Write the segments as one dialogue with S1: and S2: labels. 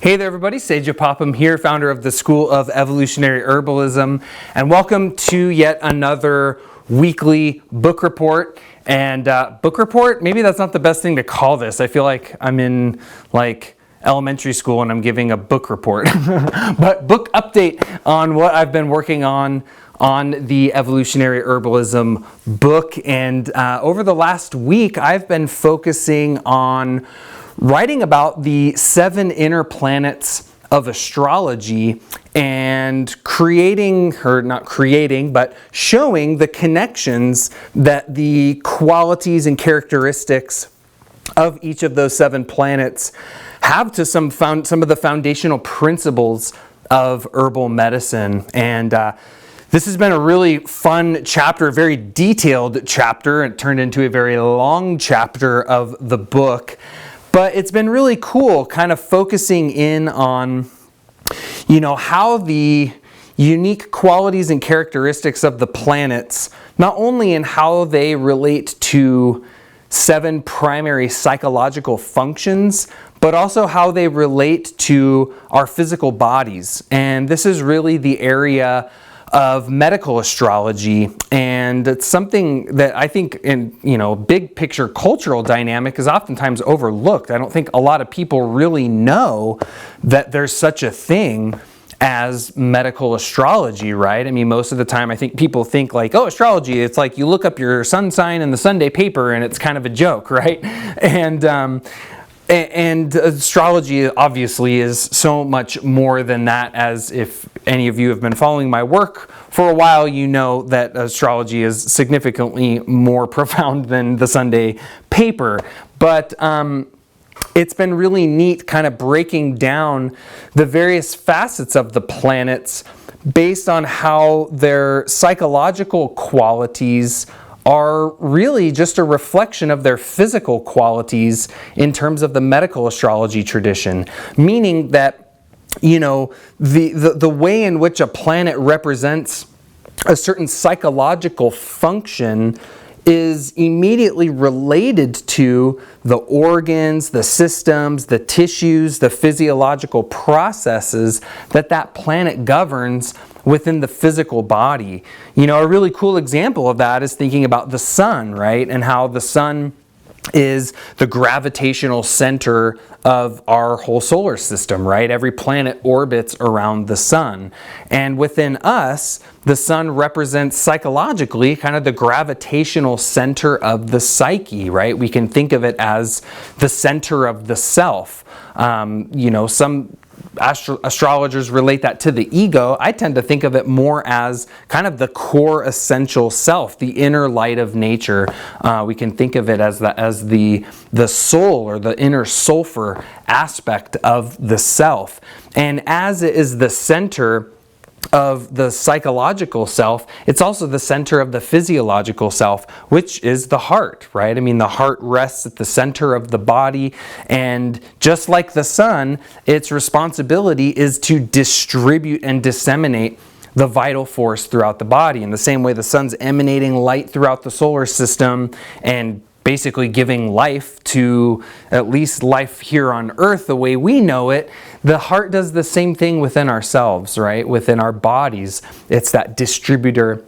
S1: Hey there everybody, Sage Popham here, founder of the School of Evolutionary Herbalism, and welcome to yet another weekly book report. And book report, maybe that's not the best thing to call this. I feel like I'm in elementary school and I'm giving a book report. But book update on what I've been working on the Evolutionary Herbalism book. And over the last week, I've been focusing on writing about the 7 inner planets of astrology and showing the connections that the qualities and characteristics of each of those 7 planets have to some of the foundational principles of herbal medicine. And this has been a really fun chapter, a very detailed chapter. It turned into a very long chapter of the book. But it's been really cool kind of focusing in on, how the unique qualities and characteristics of the planets, not only in how they relate to 7 primary psychological functions, but also how they relate to our physical bodies. And this is really the area of medical astrology, and it's something that I think in big picture cultural dynamic is oftentimes overlooked. I don't think a lot of people really know that there's such a thing as medical astrology, right? I mean, most of the time I think people think astrology, it's like you look up your sun sign in the Sunday paper and it's kind of a joke, right? And astrology obviously is so much more than that, as if any of you have been following my work for a while, you know that astrology is significantly more profound than the Sunday paper. But it's been really neat kind of breaking down the various facets of the planets based on how their psychological qualities are really just a reflection of their physical qualities in terms of the medical astrology tradition. Meaning that, the way in which a planet represents a certain psychological function is immediately related to the organs, the systems, the tissues, the physiological processes that planet governs within the physical body. A really cool example of that is thinking about the sun, right? And how the sun is the gravitational center of our whole solar system, right? Every planet orbits around the sun. And within us, the sun represents psychologically kind of the gravitational center of the psyche, right? We can think of it as the center of the self. Some astrologers relate that to the ego. I tend to think of it more as kind of the core essential self, the inner light of nature. We can think of it as the soul, or the inner sulfur aspect of the self. And as it is the center of the psychological self, it's also the center of the physiological self, which is the heart, right? I mean, the heart rests at the center of the body, and just like the sun, its responsibility is to distribute and disseminate the vital force throughout the body. In the same way the sun's emanating light throughout the solar system and basically giving life to at least life here on Earth the way we know it, the heart does the same thing within ourselves, right? Within our bodies. It's that distributor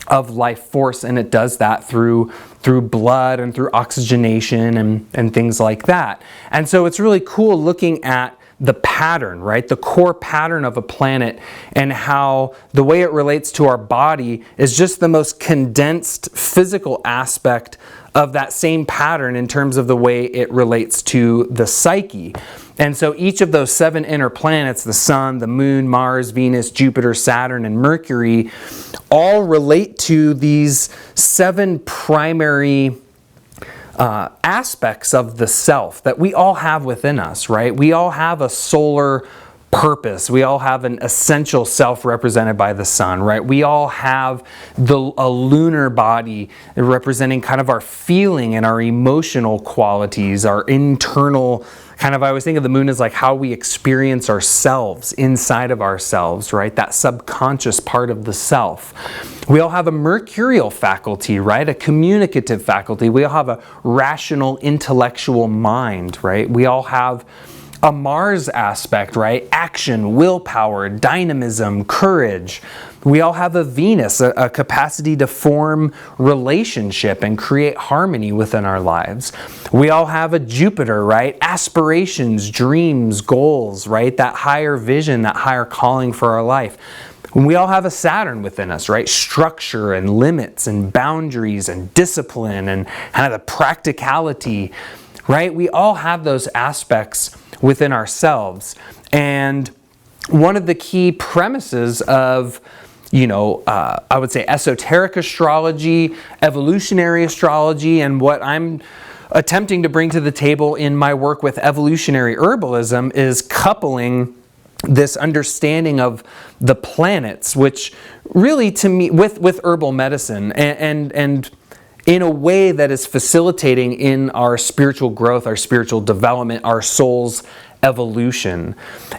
S1: of life force, and it does that through blood and through oxygenation and things like that. And so it's really cool looking at the pattern, right? The core pattern of a planet, and how the way it relates to our body is just the most condensed physical aspect of that same pattern in terms of the way it relates to the psyche. And so each of those 7 inner planets, the sun, the moon, Mars, Venus, Jupiter, Saturn, and Mercury, all relate to these 7 primary aspects of the self that we all have within us, right? We all have a solar purpose. We all have an essential self represented by the sun, right? We all have a lunar body representing kind of our feeling and our emotional qualities, our internal kind of, I always think of the moon as like how we experience ourselves inside of ourselves, right? That subconscious part of the self. We all have a mercurial faculty, right? A communicative faculty. We all have a rational intellectual mind, right? We all have a Mars aspect, right? Action, willpower, dynamism, courage. We all have a Venus, a capacity to form relationship and create harmony within our lives. We all have a Jupiter, right? Aspirations, dreams, goals, right? That higher vision, that higher calling for our life. We all have a Saturn within us, right? Structure and limits and boundaries and discipline and kind of the practicality, right? We all have those aspects within ourselves. And one of the key premises of I would say esoteric astrology, evolutionary astrology, and what I'm attempting to bring to the table in my work with evolutionary herbalism is coupling this understanding of the planets, which really to me, with herbal medicine, and in a way that is facilitating in our spiritual growth, our spiritual development, our soul's evolution.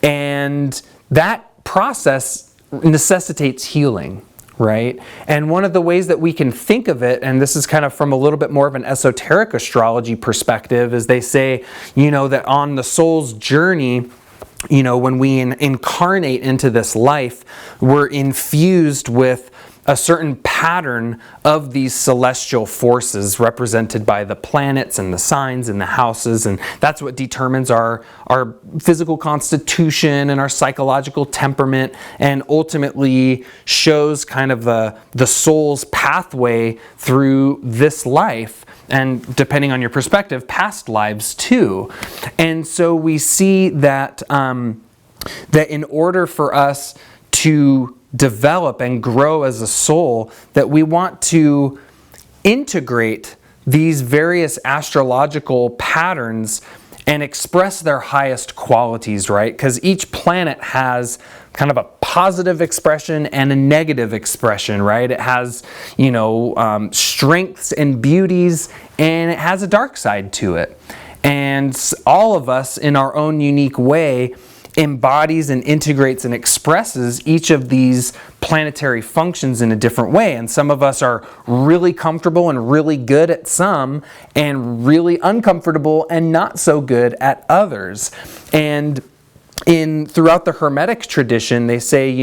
S1: And that process necessitates healing, right? And one of the ways that we can think of it, and this is kind of from a little bit more of an esoteric astrology perspective, is they say, that on the soul's journey, when we incarnate into this life, we're infused with a certain pattern of these celestial forces represented by the planets and the signs and the houses, and that's what determines our physical constitution and our psychological temperament, and ultimately shows kind of the soul's pathway through this life, and depending on your perspective, past lives too. And so we see that that in order for us to develop and grow as a soul, that we want to integrate these various astrological patterns and express their highest qualities, right? Because each planet has kind of a positive expression and a negative expression, right? It has, strengths and beauties, and it has a dark side to it. And all of us, in our own unique way, embodies and integrates and expresses each of these planetary functions in a different way. And some of us are really comfortable and really good at some, and really uncomfortable and not so good at others. And throughout the Hermetic tradition, they say,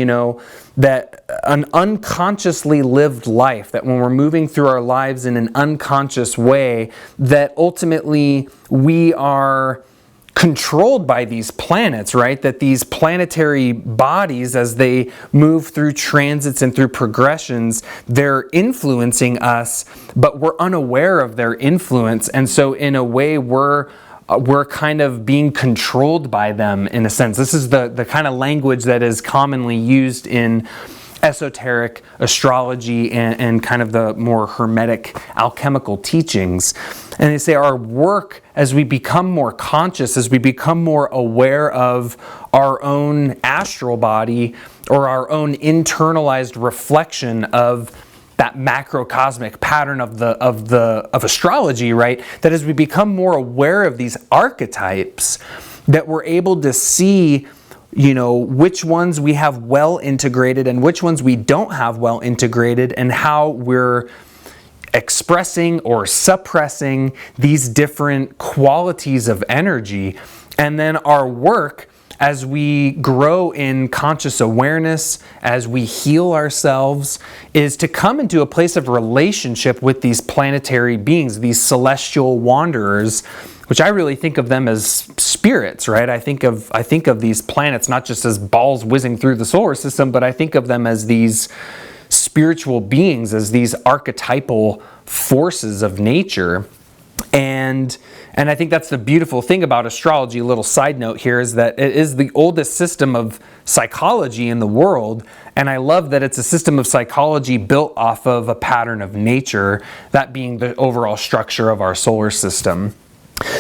S1: that an unconsciously lived life, that when we're moving through our lives in an unconscious way, that ultimately we are controlled by these planets, right? That these planetary bodies, as they move through transits and through progressions, they're influencing us, but we're unaware of their influence. And so in a way, we're kind of being controlled by them in a sense. This is the kind of language that is commonly used in esoteric astrology and kind of the more hermetic alchemical teachings. And they say our work, as we become more conscious, as we become more aware of our own astral body or our own internalized reflection of that macrocosmic pattern of astrology, right? That as we become more aware of these archetypes, that we're able to see which ones we have well integrated and which ones we don't have well integrated, and how we're expressing or suppressing these different qualities of energy. And then our work, as we grow in conscious awareness, as we heal ourselves, is to come into a place of relationship with these planetary beings, these celestial wanderers, which I really think of them as spirits, right? I think of these planets not just as balls whizzing through the solar system, but I think of them as these spiritual beings, as these archetypal forces of nature. And I think that's the beautiful thing about astrology. A little side note here is that it is the oldest system of psychology in the world, and I love that it's a system of psychology built off of a pattern of nature, that being the overall structure of our solar system.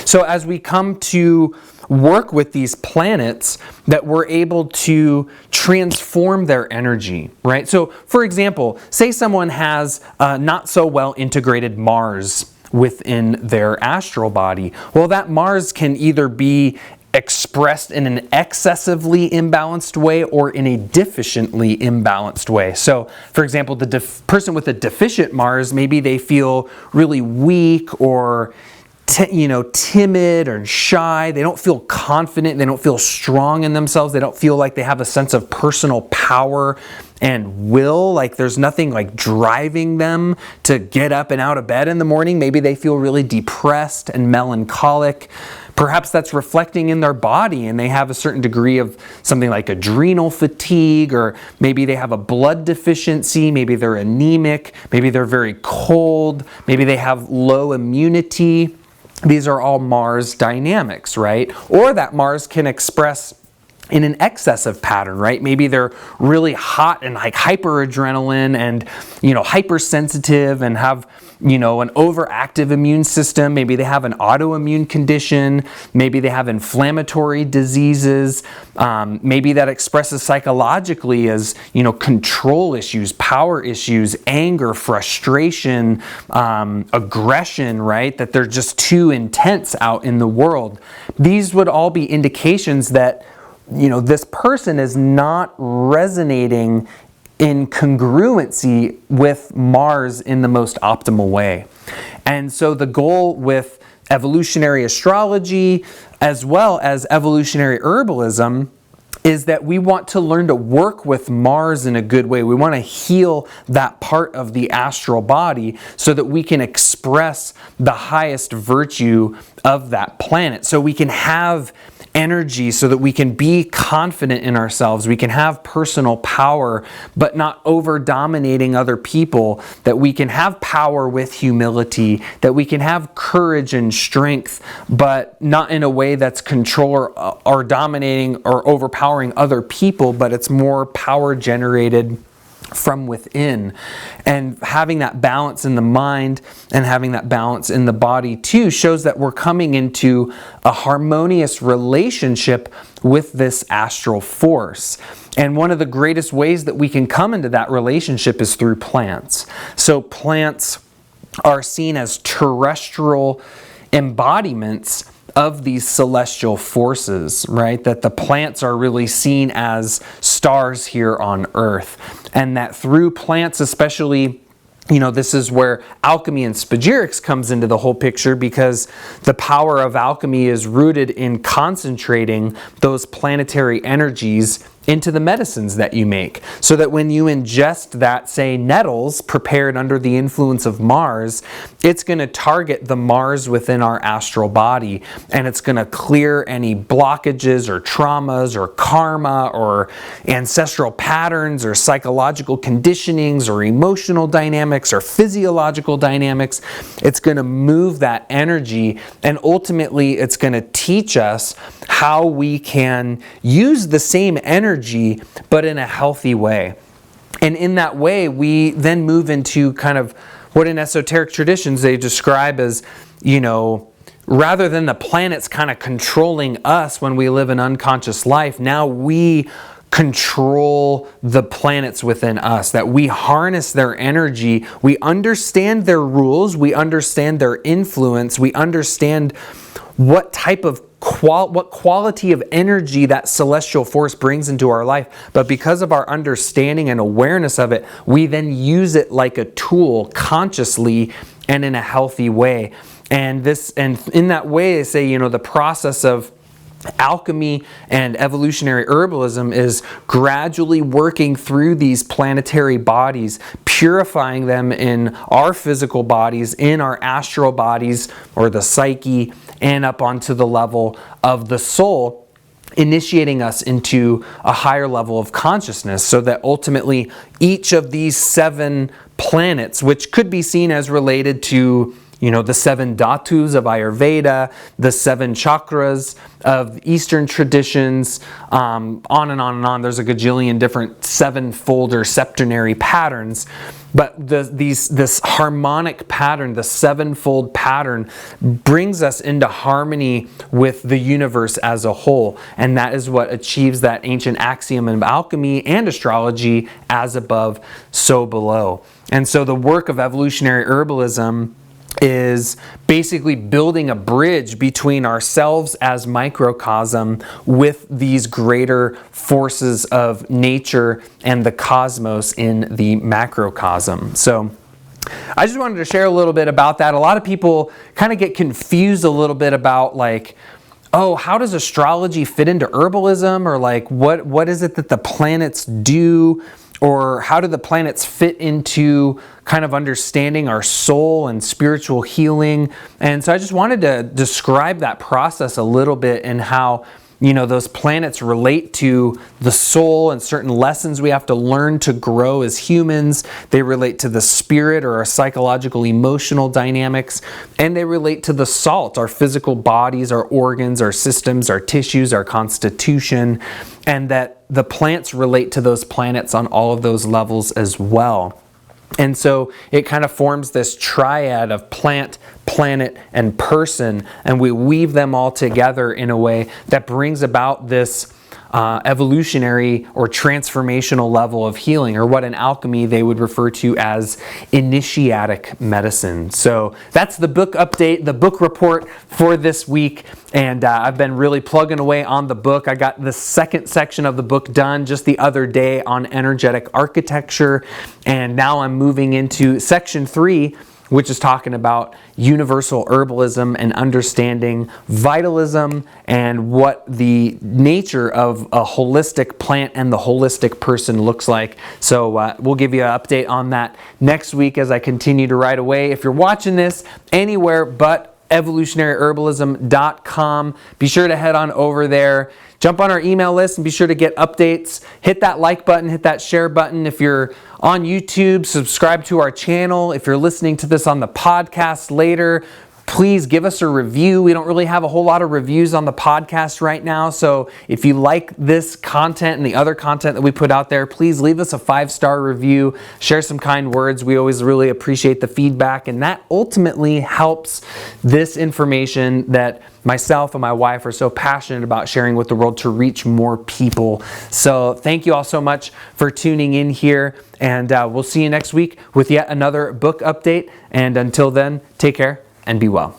S1: So as we come to work with these planets, that we're able to transform their energy, right? So for example, say someone has a not so well integrated Mars within their astral body. Well, that Mars can either be expressed in an excessively imbalanced way or in a deficiently imbalanced way. So, for example, the person with a deficient Mars, maybe they feel really weak or timid or shy. They don't feel confident. They don't feel strong in themselves. They don't feel like they have a sense of personal power and will. Like there's nothing like driving them to get up and out of bed in the morning. Maybe they feel really depressed and melancholic. Perhaps that's reflecting in their body, and they have a certain degree of something like adrenal fatigue, or maybe they have a blood deficiency, maybe they're anemic, maybe they're very cold, maybe they have low immunity. These are all Mars dynamics, right? Or that Mars can express in an excessive pattern, right? Maybe they're really hot and like hyperadrenaline and, hypersensitive and have, an overactive immune system. Maybe they have an autoimmune condition. Maybe they have inflammatory diseases. Maybe that expresses psychologically as, control issues, power issues, anger, frustration, aggression, right? That they're just too intense out in the world. These would all be indications that this person is not resonating in congruency with Mars in the most optimal way. And so the goal with evolutionary astrology as well as evolutionary herbalism is that we want to learn to work with Mars in a good way. We want to heal that part of the astral body so that we can express the highest virtue of that planet. So we can have energy, so that we can be confident in ourselves. We can have personal power, but not over dominating other people. That we can have power with humility. That we can have courage and strength, but not in a way that's control or dominating or overpowering other people, but it's more power generated from within. And having that balance in the mind and having that balance in the body too shows that we're coming into a harmonious relationship with this astral force. And one of the greatest ways that we can come into that relationship is through plants. So plants are seen as terrestrial embodiments of these celestial forces, right? That the plants are really seen as stars here on Earth. And that through plants especially, this is where alchemy and spagyrics comes into the whole picture, because the power of alchemy is rooted in concentrating those planetary energies into the medicines that you make. So that when you ingest that, say, nettles prepared under the influence of Mars, it's going to target the Mars within our astral body, and it's going to clear any blockages or traumas or karma or ancestral patterns or psychological conditionings or emotional dynamics or physiological dynamics. It's going to move that energy, and ultimately it's going to teach us how we can use the same energy but in a healthy way. And in that way, we then move into kind of what in esoteric traditions they describe as, rather than the planets kind of controlling us when we live an unconscious life, now we control the planets within us, that we harness their energy, we understand their rules, we understand their influence, we understand what type of what quality of energy that celestial force brings into our life. But because of our understanding and awareness of it, we then use it like a tool consciously and in a healthy way. And in that way, they say, the process of alchemy and evolutionary herbalism is gradually working through these planetary bodies, purifying them in our physical bodies, in our astral bodies or the psyche, and up onto the level of the soul, initiating us into a higher level of consciousness, so that ultimately each of these 7 planets, which could be seen as related to the 7 dhatus of Ayurveda, the 7 chakras of Eastern traditions, on and on and on. There's a gajillion different 7-fold or septenary patterns. But this harmonic pattern, the 7-fold pattern, brings us into harmony with the universe as a whole. And that is what achieves that ancient axiom of alchemy and astrology: as above, so below. And so the work of evolutionary herbalism is basically building a bridge between ourselves as microcosm with these greater forces of nature and the cosmos in the macrocosm. So I just wanted to share a little bit about that. A lot of people kind of get confused a little bit about like, oh, how does astrology fit into herbalism? Or like, what is it that the planets do? Or how do the planets fit into kind of understanding our soul and spiritual healing? And so I just wanted to describe that process a little bit and how, you know, those planets relate to the soul and certain lessons we have to learn to grow as humans. They relate to the spirit or our psychological, emotional dynamics, and they relate to the salt, our physical bodies, our organs, our systems, our tissues, our constitution, and that the plants relate to those planets on all of those levels as well. And so it kind of forms this triad of plant, planet, and person, and we weave them all together in a way that brings about this evolutionary or transformational level of healing, or what in alchemy they would refer to as initiatic medicine. So that's the book update, the book report for this week, and I've been really plugging away on the book. I got the second section of the book done just the other day on energetic architecture, and now I'm moving into section 3, which is talking about universal herbalism and understanding vitalism and what the nature of a holistic plant and the holistic person looks like. So we'll give you an update on that next week as I continue to write away. If you're watching this anywhere but evolutionaryherbalism.com, be sure to head on over there. Jump on our email list and be sure to get updates. Hit that like button, hit that share button. If you're on YouTube, subscribe to our channel. If you're listening to this on the podcast later, please give us a review. We don't really have a whole lot of reviews on the podcast right now. So if you like this content and the other content that we put out there, please leave us a 5-star review. Share some kind words. We always really appreciate the feedback. And that ultimately helps this information that myself and my wife are so passionate about sharing with the world to reach more people. So thank you all so much for tuning in here. And we'll see you next week with yet another book update. And until then, take care and be well.